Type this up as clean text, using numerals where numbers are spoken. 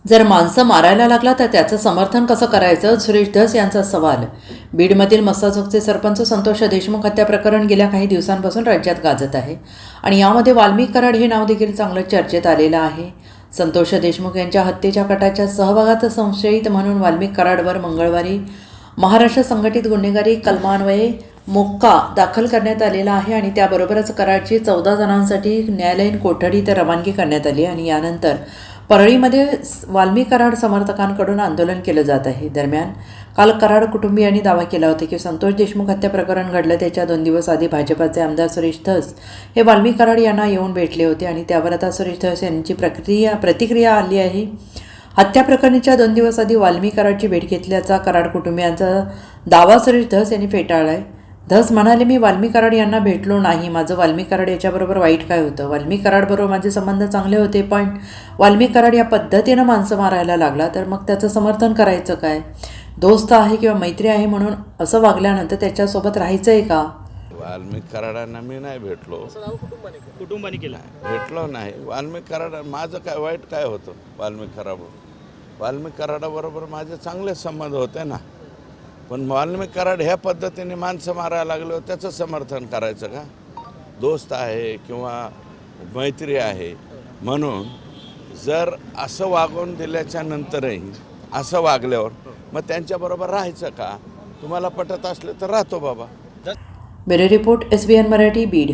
जर माणसं मारायला लागला तर त्याचं समर्थन कसं करायचं, सुरेश धस यांचा सवाल. बीडमधील मस्साजोगचे सरपंच संतोष देशमुख हत्या प्रकरण गेल्या काही दिवसांपासून राज्यात गाजत आहे आणि यामध्ये वाल्मिक कराड हे नाव देखील चांगलं चर्चेत आलेलं आहे. संतोष देशमुख यांच्या हत्येच्या कटाच्या सहभागात संशयित म्हणून वाल्मिक कराडवर मंगळवारी महाराष्ट्र संघटित गुन्हेगारी कलमान्वये मोक्का दाखल करण्यात आलेला आहे आणि त्याबरोबरच कराडची 14 जणांसाठी न्यायालयीन कोठडीत रवानगी करण्यात आली आणि यानंतर परळीमध्ये वाल्मिक कराड समर्थकांकडून आंदोलन केलं जात आहे. दरम्यान काल कराड कुटुंबियांनी दावा केला होता की संतोष देशमुख हत्या प्रकरण घडलं त्याच्या 2 दिवस आधी भाजपाचे आमदार सुरेश धस हे वाल्मिक कराड यांना येऊन भेटले होते आणि त्यावर आता सुरेश धस यांची प्रतिक्रिया आली आहे. हत्या प्रकरणीच्या 2 दिवस आधी वाल्मिक कराडची भेट घेतल्याचा कराड कुटुंबियांचा दावा सुरेश धस यांनी फेटाळला आहे. धस म्हणाले, मी वाल्मिक कराड यांना भेटलो नाही. माझं वाल्मिक कराड याच्याबरोबर वाईट काय होतं? वाल्मिक कराडबरोबर माझे संबंध चांगले होते, पण वाल्मिक कराड या पद्धतीनं माणसं मारायला लागला तर मग त्याचं समर्थन करायचं काय? दोस्त आहे किंवा मैत्री आहे म्हणून असं वागल्यानंतर त्याच्यासोबत राहायचं आहे का? वाल्मिक कराडांना मी नाही भेटलो. कुटुंबाने केलं. भेटलो नाही. वाल्मिक कराड माझं काय वाईट काय होतं? वाल्मिक कराडाबरोबर माझे चांगले संबंध होते ना. पण वाल्मिक कराड ह्या पद्धतीने माणसं मारायला लागलो त्याचं समर्थन करायचं का? दोस्त आहे किंवा मैत्री आहे म्हणून जर असं वागवून दिल्याच्या नंतरही असं वागल्यावर मग त्यांच्याबरोबर राहायचं का? तुम्हाला पटत असलं तर राहतो बाबा. Bureau report, SBN Marathi, Beed.